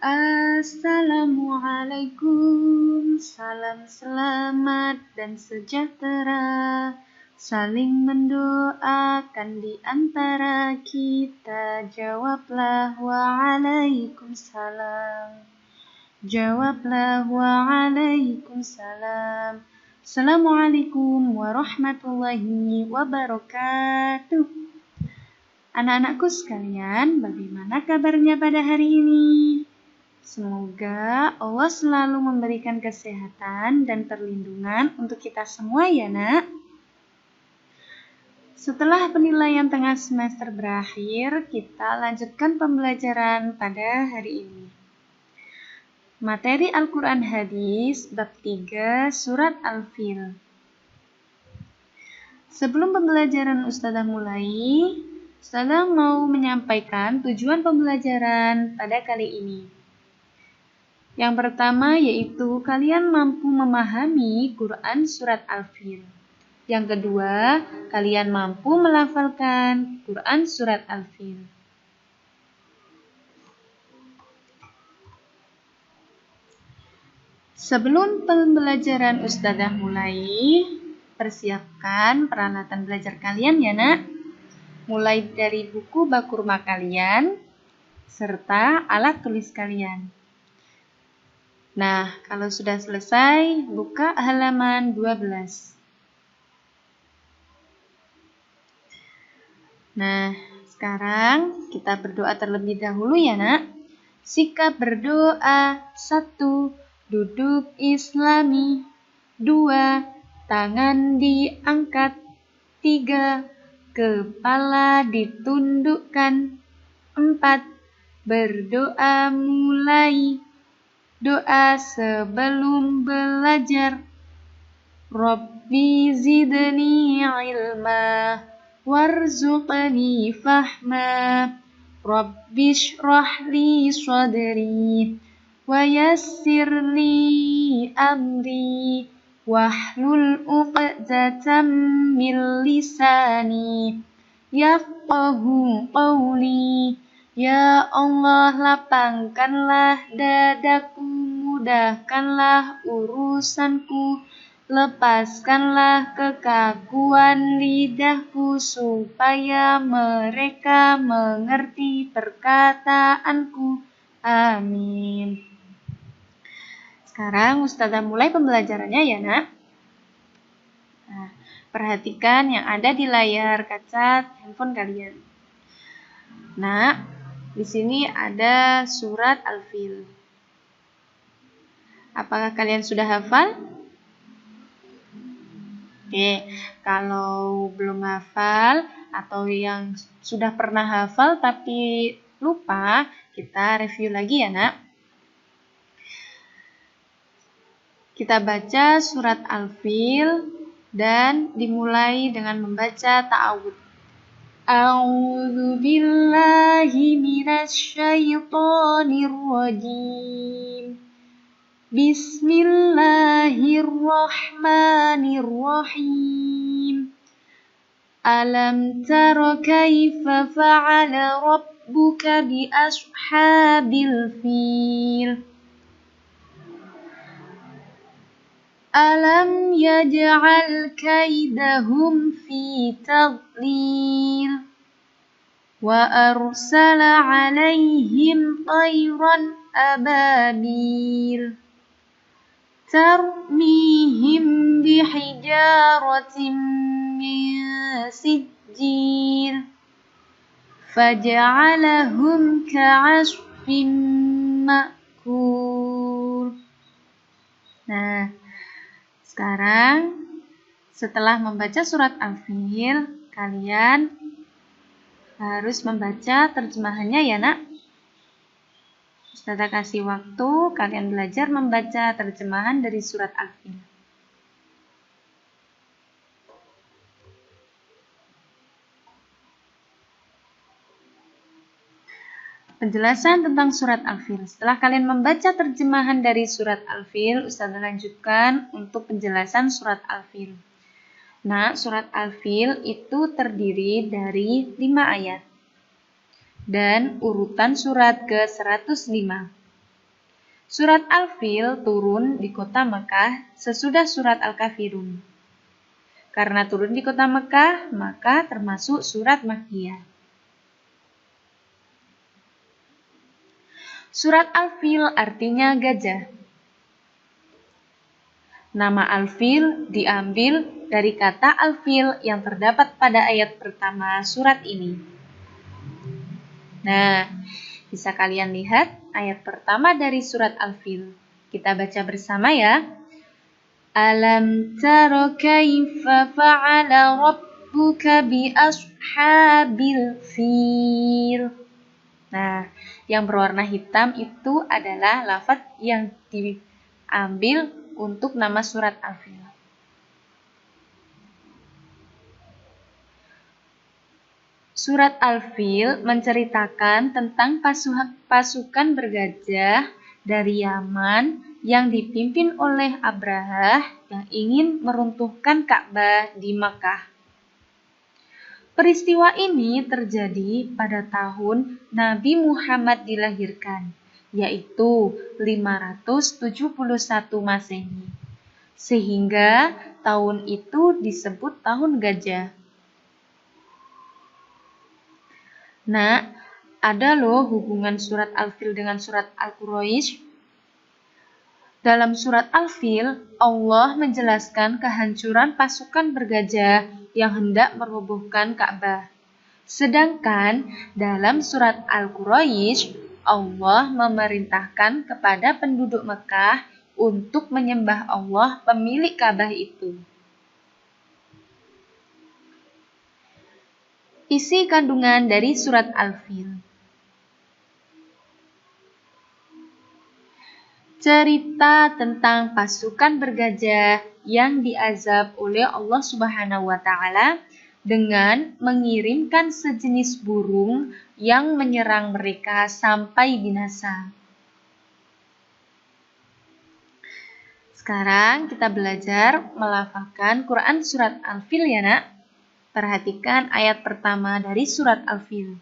Assalamualaikum, salam selamat dan sejahtera. Saling mendoakan di antara kita. Jawablah waalaikumsalam. Jawablah waalaikumsalam. Assalamualaikum warahmatullahi wabarakatuh. Anak-anakku sekalian, bagaimana kabarnya pada hari ini? Semoga Allah selalu memberikan kesehatan dan perlindungan untuk kita semua ya nak. Setelah penilaian tengah semester berakhir, kita lanjutkan pembelajaran pada hari ini. Materi Al-Quran Hadis, bab 3, surat Al-Fil. Sebelum pembelajaran Ustazah mulai, Ustazah mau menyampaikan tujuan pembelajaran pada kali ini. Yang pertama yaitu kalian mampu memahami Quran surat Al-Fil. Yang kedua, kalian mampu melafalkan Quran surat Al-Fil. Sebelum pembelajaran Ustazah mulai, persiapkan peralatan belajar kalian ya nak. Mulai dari buku baku rumah kalian, serta alat tulis kalian. Nah, kalau sudah selesai, buka halaman 12. Nah, sekarang kita berdoa terlebih dahulu ya nak. Sikap berdoa. 1. Duduk islami. 2. Tangan diangkat. 3. Kepala ditundukkan. 4. Berdoa mulai. Doa sebelum belajar. Rabbi zidni ilma warzuqni fahma. Rabbi shrah li sadri wa yassir li amri wahlul 'uqdatam min lisani yafqahu qawli. Ya Allah, lapangkanlah dadaku, mudahkanlah urusanku, lepaskanlah kekaguan lidahku, supaya mereka mengerti perkataanku. Amin. Sekarang Ustazah mulai pembelajarannya ya nak. Nah, perhatikan yang ada di layar kaca handphone kalian. Nah, di sini ada surat Al-Fil. Apakah kalian sudah hafal? Oke, kalau belum hafal atau yang sudah pernah hafal tapi lupa, kita review lagi ya nak. Kita baca surat Al-Fil dan dimulai dengan membaca ta'awudz. A'udzu billahi minasy syaithanir rajim. Bismillahirrahmanirrahim. Alam tara kaifa fa'ala rabbuka bi ashabil fil. Alam yaj'al kaidahum fi tadlil. Wa arsala 'alaihim tayran ababil. Tarmihim bihijaratin min sijil. Faja'alahum ka'asfin ma'kul. Nah, sekarang setelah membaca surat Al-Fil, kalian harus membaca terjemahannya ya nak. Ustazah kasih waktu kalian belajar membaca terjemahan dari surat Al-Fil. Penjelasan tentang surat Al-Fil. Setelah kalian membaca terjemahan dari surat Al-Fil, Ustazah lanjutkan untuk penjelasan surat Al-Fil. Nah, surat Al-Fil itu terdiri dari 5 ayat. Dan urutan surat ke-105. Surat Al-Fil turun di kota Mekah sesudah surat Al-Kafirun. Karena turun di kota Mekah, maka termasuk surat Makkiyah. Surat Al-Fil artinya gajah. Nama Al-Fil diambil dari kata Al-Fil yang terdapat pada ayat pertama surat ini. Nah, bisa kalian lihat ayat pertama dari surat Al-Fil. Kita baca bersama ya. Alam tara kaifa fa'ala rabbuka bi ashabil fil. Nah, yang berwarna hitam itu adalah lafaz yang diambil untuk nama surat Al-Fil. Surat Al-Fil menceritakan tentang pasukan bergajah dari Yaman yang dipimpin oleh Abrahah yang ingin meruntuhkan Ka'bah di Makkah. Peristiwa ini terjadi pada tahun Nabi Muhammad dilahirkan, yaitu 571 Masehi. Sehingga tahun itu disebut tahun gajah. Nah, ada loh hubungan surat Al-Fil dengan surat Al-Quraisy. Dalam surat Al-Fil, Allah menjelaskan kehancuran pasukan bergajah yang hendak merobohkan Ka'bah. Sedangkan dalam surat Al-Quraisy, Allah memerintahkan kepada penduduk Mekah untuk menyembah Allah pemilik Ka'bah itu. Isi kandungan dari surat Al-Fil. Cerita tentang pasukan bergajah yang diazab oleh Allah Subhanahu wa Ta'ala dengan mengirimkan sejenis burung yang menyerang mereka sampai binasa. Sekarang kita belajar melafalkan Quran surat Al-Fil ya nak. Perhatikan ayat pertama dari surat Al-Fil.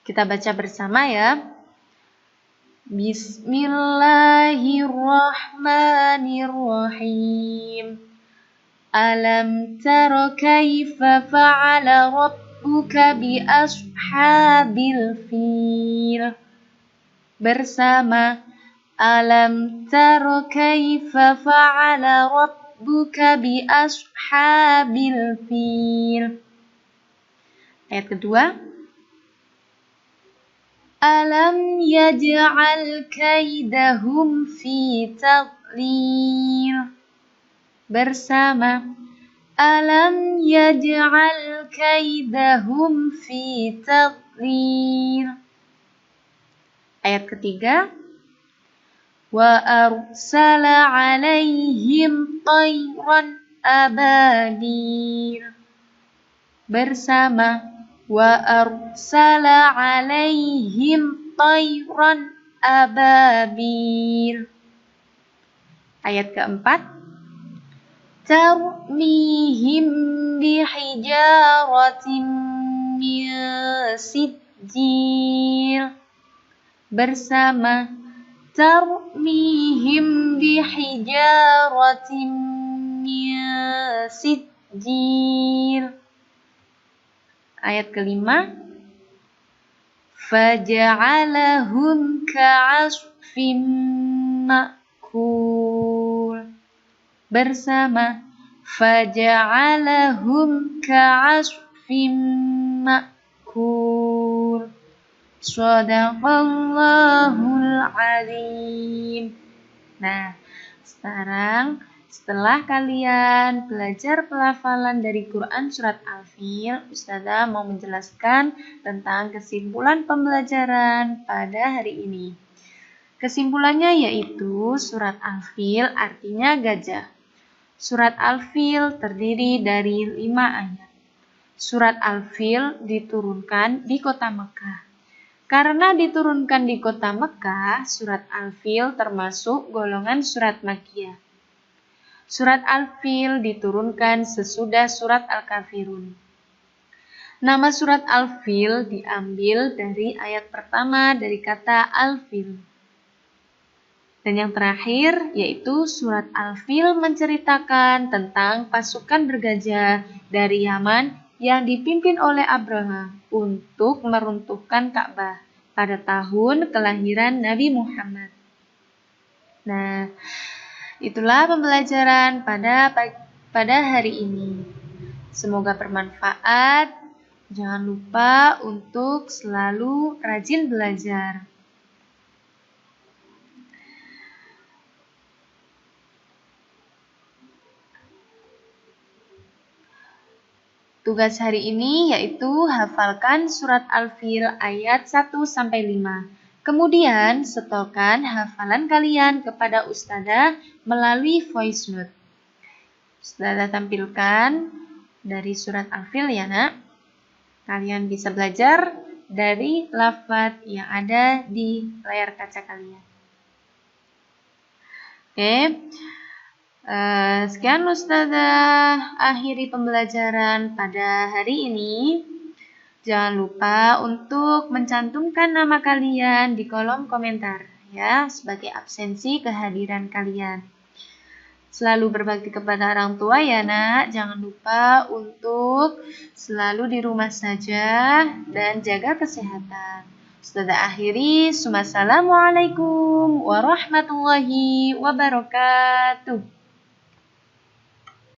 Kita baca bersama ya. Bismillahirrahmanirrahim. Alam tara kaifa fa'ala rabbuka bi ashabil fil. Bersama Alam tara kaifa fa'ala rabbuka bi ashabil fil. Ayat kedua. Alam yaj'al kaidahum fi tadlil. Bersama Alam yaj'al kaidahum fi tadlil. Ayat ketiga. Wa arsala 'alaihim tayran ababil. Bersama Wa arsala 'alaihim tayran ababil. Ayat keempat. Tarmihim bihijaratin min sijil. Bersama Tarmihim bihijaratin min sijil. Ayat kelima. Faja'alahum ka'asfim ma'kul. Bersama Faja'alahum ka'asfim ma'kul. Shadaqallahul azim. Nah, sekarang setelah kalian belajar pelafalan dari Quran surat Al-Fil, Ustazah mau menjelaskan tentang kesimpulan pembelajaran pada hari ini. Kesimpulannya yaitu surat Al-Fil artinya gajah. Surat Al-Fil terdiri dari 5 ayat. Surat Al-Fil diturunkan di kota Mekah. Karena diturunkan di kota Mekah, surat Al-Fil termasuk golongan surat Makkiyah. Surat Al-Fil diturunkan sesudah surat Al-Kafirun. Nama surat Al-Fil diambil dari ayat pertama dari kata Al-Fil. Dan yang terakhir yaitu surat Al-Fil menceritakan tentang pasukan bergajah dari Yaman yang dipimpin oleh Abraha untuk meruntuhkan Ka'bah pada tahun kelahiran Nabi Muhammad. Nah, itulah pembelajaran pada hari ini. Semoga bermanfaat. Jangan lupa untuk selalu rajin belajar. Tugas hari ini yaitu hafalkan surat Al-Fil ayat 1-5. Kemudian setelkan hafalan kalian kepada Ustadzah melalui voice note. Ustadzah tampilkan dari surat Al-Fil ya nak. Kalian bisa belajar dari lafaz yang ada di layar kaca kalian. Oke. Sekian Ustadzah akhiri pembelajaran pada hari ini. Jangan lupa untuk mencantumkan nama kalian di kolom komentar ya sebagai absensi kehadiran kalian. Selalu berbakti kepada orang tua ya nak. Jangan lupa untuk selalu di rumah saja dan jaga kesehatan. Ustadzah akhiri. Assalamualaikum warahmatullahi wabarakatuh.